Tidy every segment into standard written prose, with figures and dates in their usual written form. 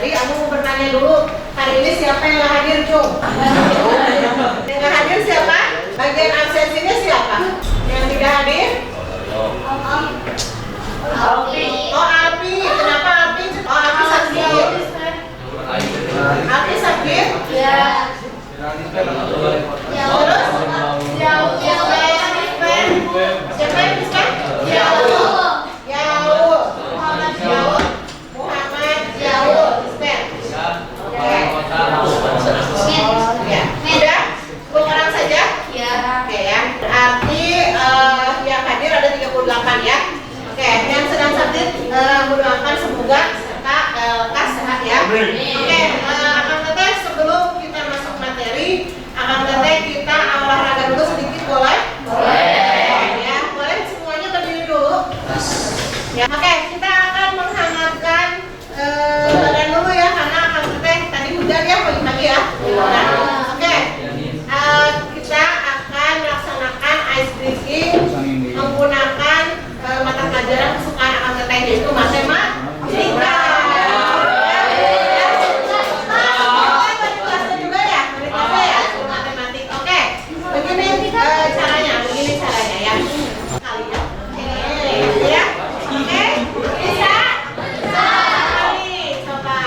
Jadi aku mau bertanya dulu, hari ini siapa yang nggak hadir, Cung? Yang nggak hadir siapa? Bagian absensinya siapa? Yang tidak hadir? Abi. Oh, Abi. Kenapa Abi? Oh, Abi sakit. Abi sakit? Ya. Terus? Siapa yang bisa? Ya. Oke, yang sedang sakit mendoakan semoga serta lekas sehat ya. Oke, Akang Teteh sebelum kita masuk materi, Akang Teteh kita olahraga dulu sedikit boleh? Boleh. Ya, boleh semuanya berdiri dulu. Ya, oke, kita akan menghangatkan badan dulu ya karena Akang Teteh tadi hujan ya pagi-pagi ya. Oke, kita akan melaksanakan ice breathing menggunakan mata pelajaran kesukaan Akang Teteh yaitu matematika. Juga ya, matematik. Oke, begini caranya ya. Kalian, ya. Oke, bisa. Coba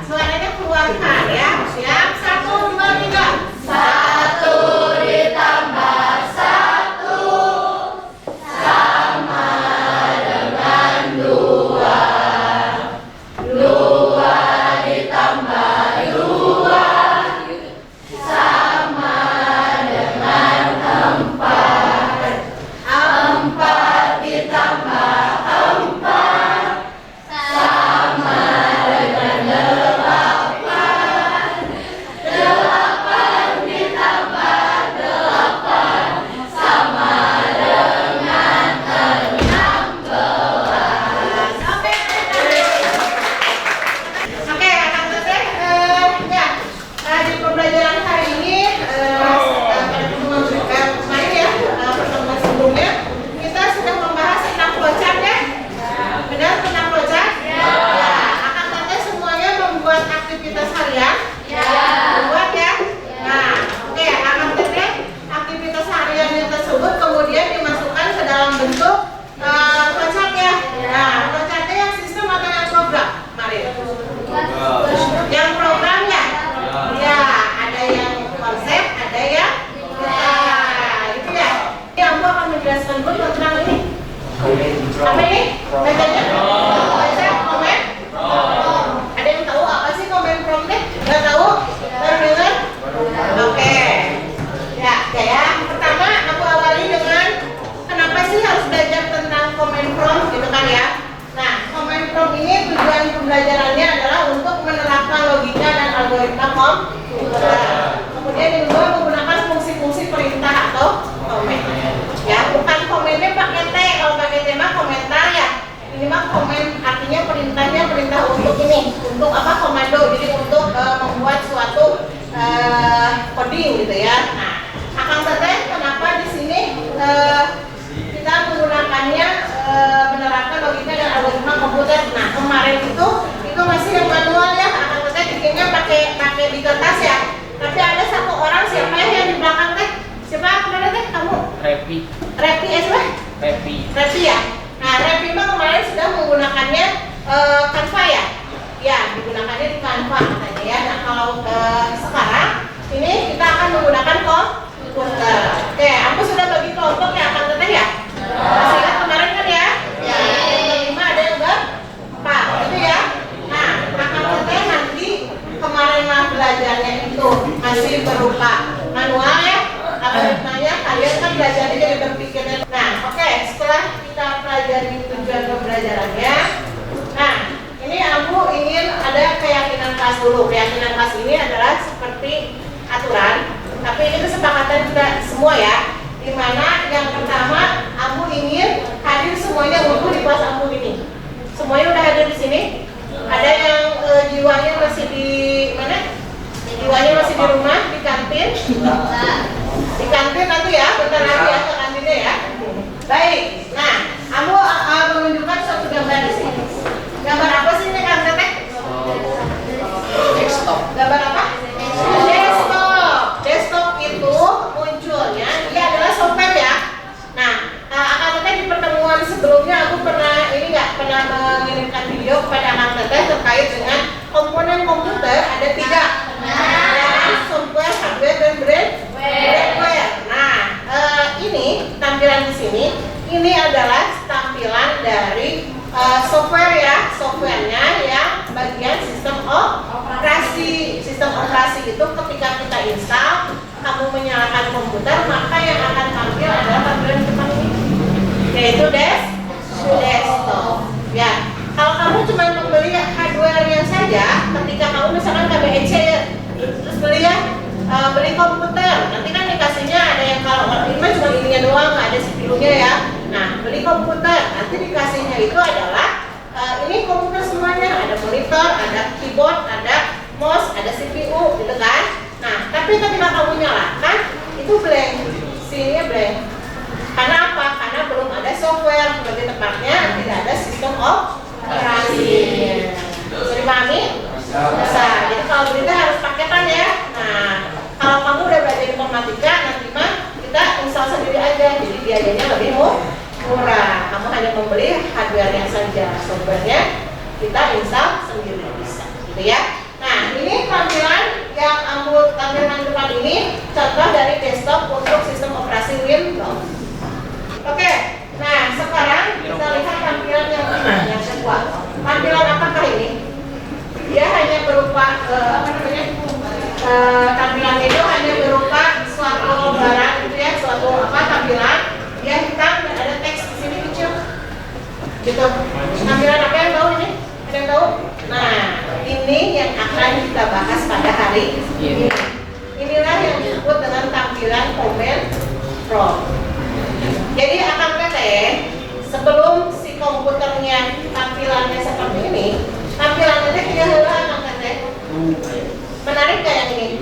suaranya keluarkan ya. Siap, 1, 2, 3. 1 ditambah 1 sama dengan 2. 2 ditambah 2 sama dengan 4. 4 ditambah 4 sama dengan 8. 8 ditambah 8 sama dengan 16. Oke, Akang Teteh ya di pembelajaran hari ini pada pertemuan kemarin ya, pertemuan sebelumnya kita sudah membahas tentang flowchart ya. Benar tentang flowchart? Ya. Akang Teteh semuanya membuat aktivitas harian? Ya. Membuat ya? Nah, oke, Akang Teteh aktivitas hariannya tersebut kemudian dimasukkan ke dalam bentuk flowchart ya. Nah, flowchartnya yang sistem atau yang program? Mari. Yang program ya? Ya, ada yang konsep, ada yang gitu ya. Ini aku akan menjelaskan dulu tentang ini. Apa ini? Bacanya? Baca komen? Ada yang tahu apa sih komen from deh? Nggak tahu? Baru dengar? Oke. Ya. Pertama aku awali dengan kenapa sih harus belajar tentang komen from gitu kan ya? Nah, comment from ini tujuan pembelajarannya adalah untuk menerapkan logika dan algoritma komputer. Kemudian yang kedua menggunakan fungsi-fungsi perintah atau komen. Ya, bukan komennya pakai T, kalau pakai T mah komentar ya. Ini mah komen artinya perintahnya perintah untuk ini, untuk apa komando, jadi untuk membuat suatu coding gitu ya. Nah, Akang Teteh kenapa di sini kita menggunakannya menerapkan logika dan algoritma komputer. Nah, kemarin itu masih yang manual ya, Akang Teteh bikinnya pakai di kertas ya. Tapi ada satu orang siapa yang di belakang teh? Siapa kemarin teh? Kamu? Repi siapa? Repi ya. Nah, Repi mah kemarin sudah menggunakannya Canva ya. Ya, digunakannya di Canva katanya ya. Nah, kalau sekarang ini kita akan menggunakan komputer. Oke, aku sudah bagi kelompok ya Akang Teteh ya. Masih ingat kemarin kan ya? Ya. Yang kelima ada yang berempat, gitu ya. Nah, Akang Teteh nanti kemarin mah belajarnya itu masih berupa manual ya. Algoritmanya kalian kan belajarnya jadi berpikirnya. Nah, oke, setelah kita pelajari tujuan pembelajarannya, nah ini aku ingin ada keyakinan kelas dulu. Keyakinan kelas ini adalah seperti aturan, tapi ini kesepakatan kita semua ya. Dimana yang pertama, aku ingin hadir semuanya untuk di kelas aku ini. Semuanya udah hadir di sini. Ada yang jiwanya masih di mana? Jiwanya masih di rumah, di kantin. Di kantin nanti ya, bentar lagi ya ke kantinnya ya. Baik. Nah, aku menunjukkan suatu gambar di sini. Gambar apa sih ini Kang Teteh? si sistem operasi itu ketika kita install, kamu menyalakan komputer, maka yang akan tampil adalah tampilan depan ini, yaitu desktop. Ya, kalau kamu cuma membeli hardware-nya saja, ketika kamu misalkan KBEC ya, terus beli komputer, nanti kan dikasihnya ada yang kalau ini cuma ininya doang, nggak ada CPU-nya ya. Nah, beli komputer, nanti dikasihnya itu adalah ini komputer semuanya, ada monitor, ada keyboard, ada mouse, ada CPU, gitu kan? Nah, tapi ketika kamu nyalakan, itu blank, sininya blank. Karena apa? Karena belum ada software, lebih tepatnya tidak ada sistem operasi. Bisa dipahami? Bisa. Jadi kalau berita harus paketan ya. Nah, kalau kamu udah belajar informatika, nanti mah kita install sendiri aja, jadi biayanya lebih murah. Kamu hanya membeli hardware-nya saja, software-nya kita install sendiri bisa, gitu ya. Nah, ini tampilan yang tampilan depan ini contoh dari desktop untuk sistem operasi Windows. Oke, nah sekarang kita lihat tampilan yang kedua. Tampilan apakah ini? Dia hanya berupa tampilan itu hanya berupa suatu barang gitu ya, suatu tampilan dia hitam dan ada teks di sini kecil. Gitu. Tampilan apa yang tahu ini? Ada yang tahu? Nah, ini yang akan kita bahas pada hari ini. Inilah yang disebut dengan tampilan command prompt. Jadi akan teteh sebelum si komputernya tampilannya seperti ini, tampilannya teh dia heula akan teteh. Menarik kayak ini?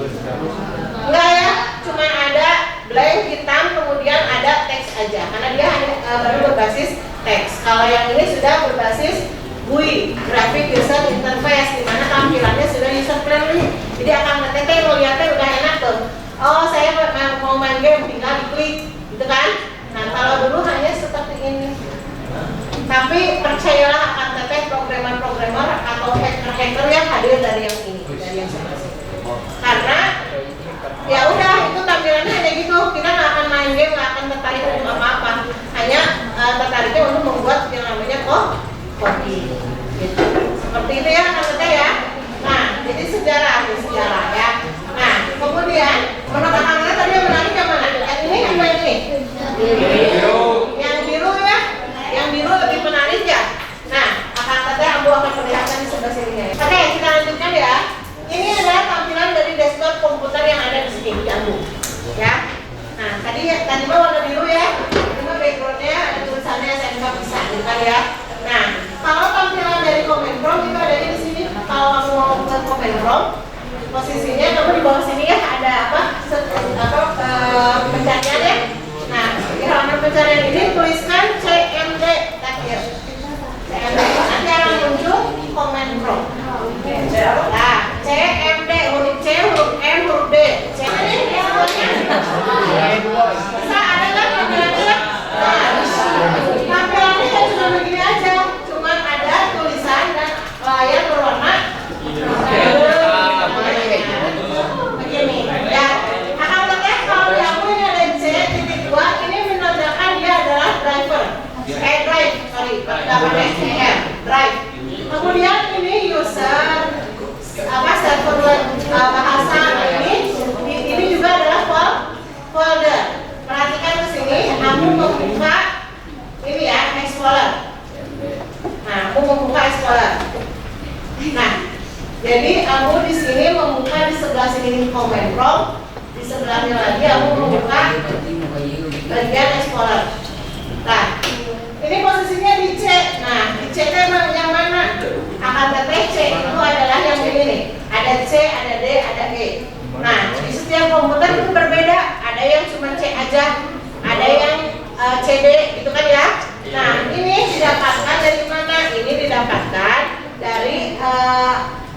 Enggak ya, cuma ada blank hitam kemudian ada teks aja karena dia hanya baru berbasis teks. Kalau yang ini sudah berbasis GUI, graphic user interface, di mana tampilannya sudah user friendly. Jadi akan teteh melihatnya udah enak tuh. Oh, saya mau main game, tinggal diklik, gitu kan? Nah, kalau dulu hanya seperti ini. Tapi percayalah akan teteh programmer atau hacker yang hadir dari yang ini, dari yang seperti ini. Karena ya udah itu tampilannya hanya gitu. Kita nggak akan main game, nggak akan tertarik untuk apa-apa. Hanya tertariknya untuk membuat yang namanya coding. Gitu. Seperti itu ya, akan teteh ya. Nah, jadi sejarah ya. Nah, kemudian menurut anak-anak tadi yang menarik yang mana? Yang ini apa ini? Yang biru ya, yang biru lebih menarik ya. Nah, aku akan perlihatkan di sebelah sini ya. Oke, kita lanjutkan ya. Ini adalah tampilan dari desktop komputer yang ada di sini di Ambu, ya. Nah, tadi mah warna biru ya. Ini mah backgroundnya ada tulisannya SMK bisa, kan ya. Nah, kalau tampilan dari command prompt itu ada di sini. Kalau kamu mau ke command prompt, posisinya kamu di bawah sini ya ada pencarian ya. Nah, di halaman pencarian ini tuliskan CMD terakhir. CMD nanti akan muncul command prompt. Nah, CMD huruf C, huruf M, huruf D. C ini semuanya. Bisa ada kan tampilannya? Nah, tampilannya kan cuma begini aja, cuma ada tulisan dan layar berwarna begini. Ya, akan teteh kalau di aku ini ada C.2, ini menandakan dia adalah driver. Drive. Kemudian ini user server bahasa ini juga adalah folder. Perhatikan ke sini, aku membuka ini ya Explorer. Nah, aku membuka Explorer. Nah, jadi aku di sini membuka di sebelah sini command prompt, di sebelahnya lagi aku membuka bagian Explorer. Nah, ini posisinya di C. Nah, di C itu yang mana? Akan teteh C itu adalah yang ini nih. Ada C, ada D, ada E. Nah, di setiap komputer itu berbeda. Ada yang cuma C aja, ada yang CD, gitu kan ya. Nah, ini didapatkan dari mana? Ini didapatkan dari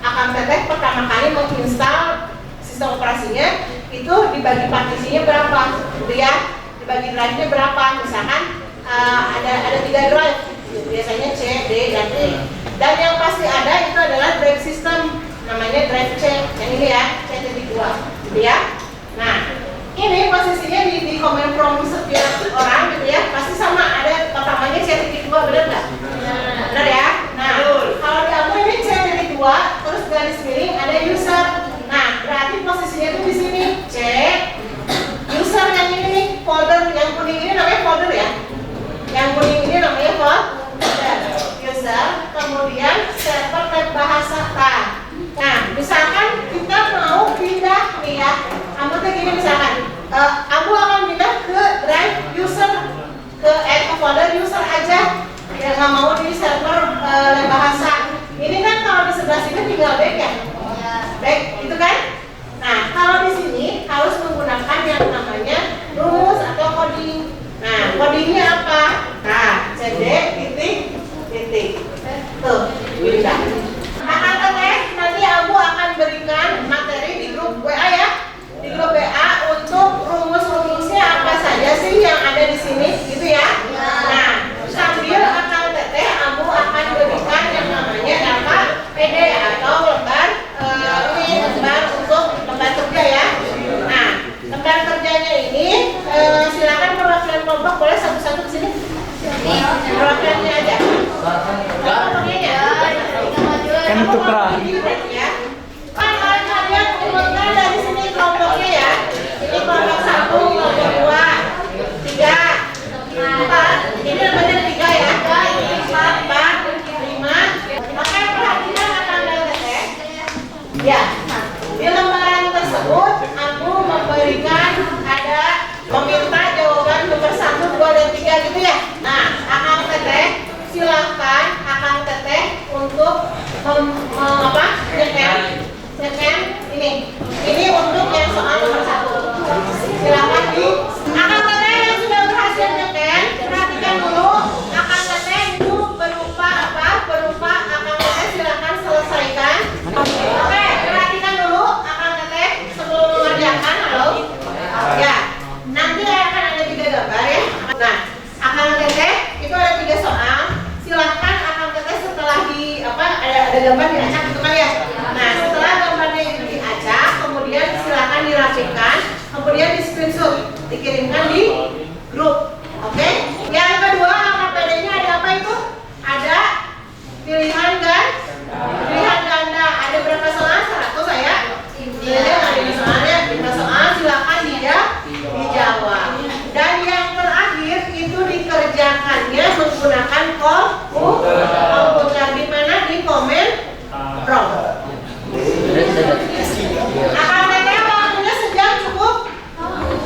akan teteh pertama kali menginstal sistem operasinya itu dibagi partisinya berapa, gitu ya? Dibagi drive-nya berapa? Misalkan ada 3 drive, biasanya C, D, dan E. Dan yang pasti ada itu adalah drive system, namanya drive C, yang ini ya, C.2, gitu ya. Nah, ini posisinya di command prompt setiap orang, gitu ya, pasti sama, ada pertamanya C.2, benar nggak? Benar ya. Nah, kalau di aku ini C.2, terus garis miring ada user. Di lembaran tersebut aku memberikan ada meminta jawaban nomor 1, 2, dan 3 gitu ya. Nah, Akang Teteh silahkan Akang Teteh untuk nyekan ini untuk yang soal nomor 1. Silahkan di Akang Teteh yang sudah berhasil nyekan, perhatikan dulu. Akang Teteh itu berupa apa? Berupa Akang Teteh silahkan selesaikan. Oke, perhatikan dulu Akang Teteh sebelum mengerjakan. Halo. Ya, nanti akan ada 3 gambar ya. Nah, Akang Teteh itu ada 3 soal. Silahkan Akang Teteh setelah ada gambar diacak gitu kan ya. Nah, setelah gambarnya itu diacak, kemudian silahkan dirapikan, kemudian di screenshot, dikirimkan di grup. Oke? Yang kedua, KPD-nya ada apa itu? Ada pilihan ganda. Ada berapa soal? 100 ya? Jadi ada soalnya 5 soal, silahkan dijawab. Dan yang terakhir itu dikerjakannya menggunakan komputer, di mana di komen room. Akan Teteh waktunya sejam cukup?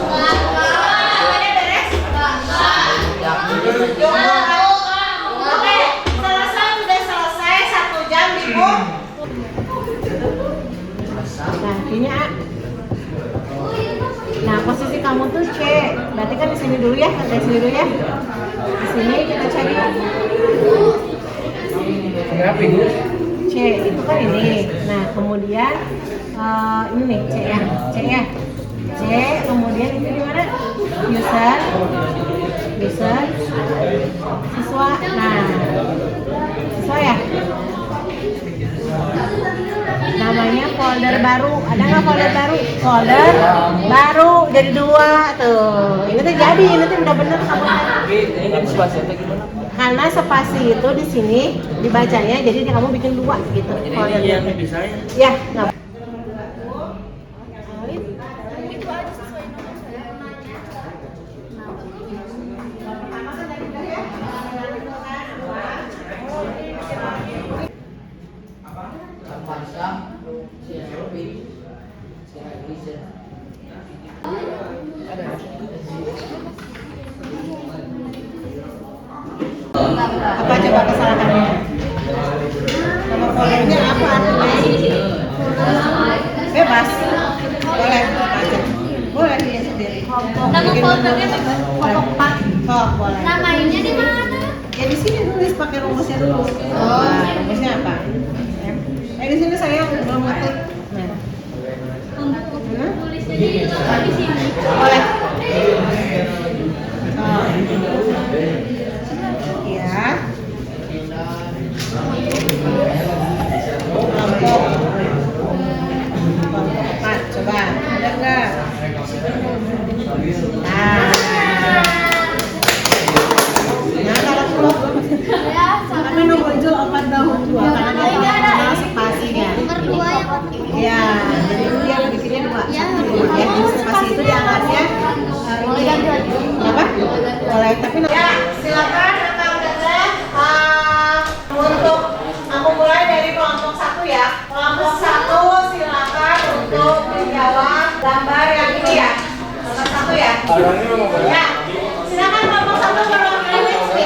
Semuanya beres? Oke, sudah selesai 1 jam di grup. Nah, ini A. Nah, posisi kamu tuh C. Berarti kan di sini dulu ya, di sini dulu ya. Di sini kita cari C itu kan ini. Nah, kemudian ini nih C ya. C, kemudian itu di mana? User, siswa. Nah, siswa ya. Namanya folder baru. Ada nggak folder baru? Folder baru jadi 2 tuh. Ini tuh jadi, ini tuh udah bener kamu. Ini spasi atau gimana? Karena spasi itu di sini dibacanya, jadi kamu bikin 2 gitu. Folder Yang bisa ya? Ya, nggak. Apa coba kesalahannya? Nomor foldernya apa? Bebas. Boleh aja. Boleh dia sendiri. Nama foldernya pokok 4. Oh, boleh. Namanya di mana? Ya di sini tulis pakai rumusnya dulu. Oh, rumusnya apa? Di sini saya belum ngetik. Nah. Tulisnya di sini. Boleh. Oh. Ya. Kelompok 4, coba. Ada enggak? Nah, kalau kelompok tapi nomor itu 4 tahun 2 karena dia ada spasinya. Nomor 2 ya. Ya, jadi dia bikinnya 2. Ya, spasi itu dianggapnya Boleh ganti lagi. apa? Boleh, tapi ya, silakan Akang Teteh untuk aku mulai dari kelompok 1 ya. Kelompok 1 silakan untuk menjawab gambar yang ini ya. Nomor 1 ya. Ya, silakan kelompok 1 perwakilannya sini.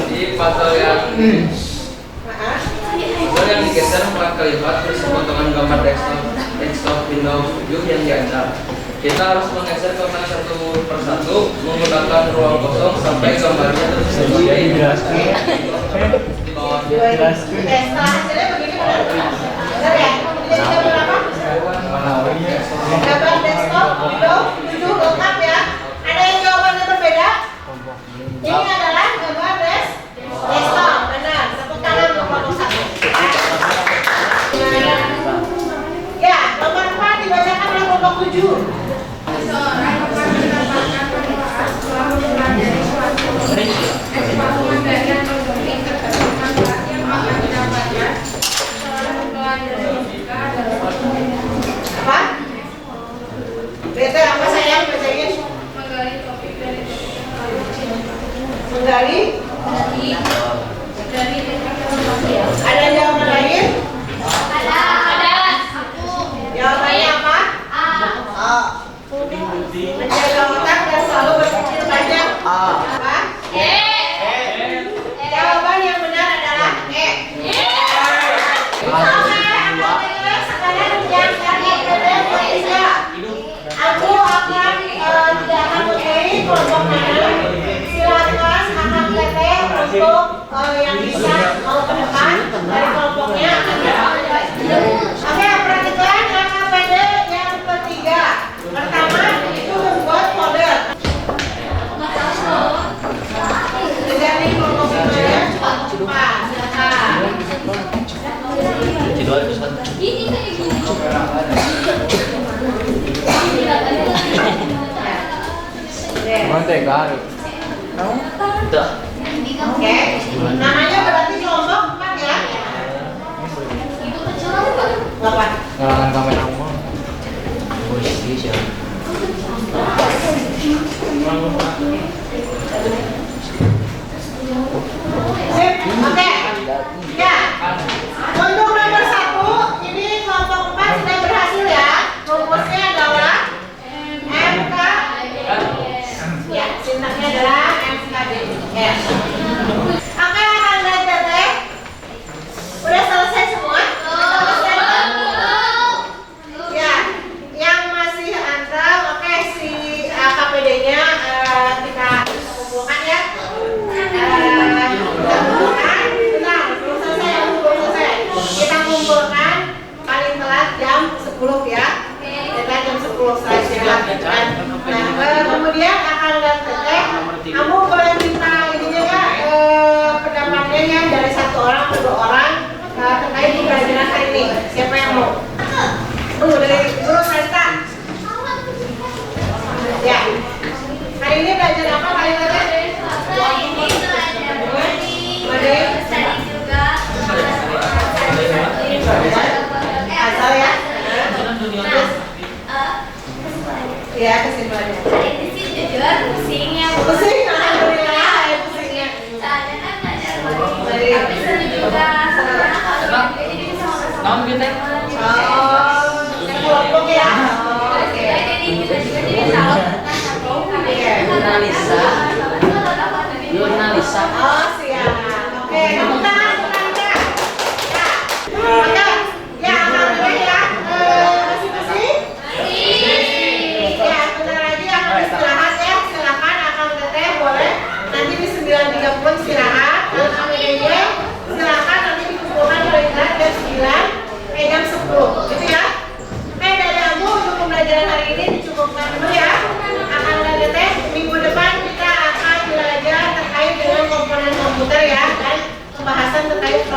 Di puzzle yang digeser 4 kali 4 terus potongan gambar desktop Windows 7 yang diacak. Kita harus menggeser kotak 1 per 1 menggunakan ruang kosong sampai gambarnya tersedia di bawah. Setelah hasilnya begini benar? Benar ya? Jadi gambar apa? Gambar desktop Windows 7 lengkap ya. Ada yang jawabannya berbeda? Ini adalah gambar desktop. Benar. Tepuk tangan untuk kelompok 1. Ya, nomor 4 dibacakan oleh kelompok 7. Apa? Beta apa sayang bacanya? Menggali. Ada jawaban lain? Ada. Jawaban baru. Udah. Oke. Namanya berarti kelompok 4 ya. Itu kecil apa? 8. Ngalangan kamera umum. Bos, bisa. Sip. Oke. Ya. Untuk nomor 1, ini kelompok 4 sudah berhasil ya. Rumusnya adalah MK. Ya, sintaknya adalah MKD. Ya. Oke, Kang dan Teteh. Udah selesai semua? Ya, yang masih antral, oke si KPD-nya kita kumpulkan ya. Kita kumpulkan, bentar, belum selesai ya, belum selesai. Kita kumpulkan paling telat jam 10 ya. Kita jam 10 setelah istirahat. Nah, kemudian akan dan Teteh, kamu boleh minta ininya ya, pendapatnya ya dari 1 orang atau 2 orang terkait pembelajaran hari ini. Siapa yang mau? Dari Guru Sarita. Ya. Hari ini belajar apa paling Teteh? Hari ini belajar coding, study juga, Asal ya. Terus, Ya, kesimpulannya. hari ini sih jujur pusing ya. Pusing, alhamdulillah, pusingnya. Soalnya kan belajar coding, tapi seru juga. Soalnya kalau juga jadi bisa ngobrol. Oh, kelompok ya. Oke. Jadi kita juga jadi tahu tentang coding. Jurnalisa. Jurnalisa. Oh, siap. Oke, tepuk tangan, tepuk tangan. Ya. Oke. Ya, alhamdulillah ya. Masih-masih? Ya, bentar lagi akan istirahat ya. Silakan Akang Teteh boleh nanti di 9.30 istirahat. Dan KPD-nya silakan nanti dikumpulkan paling telat jam 9 jam 10. Gitu ya. Dari Abu untuk pembelajaran hari ini dicukupkan dulu ya. Akang dan Teteh, minggu depan kita akan belajar terkait dengan komponen komputer ya dan pembahasan terkait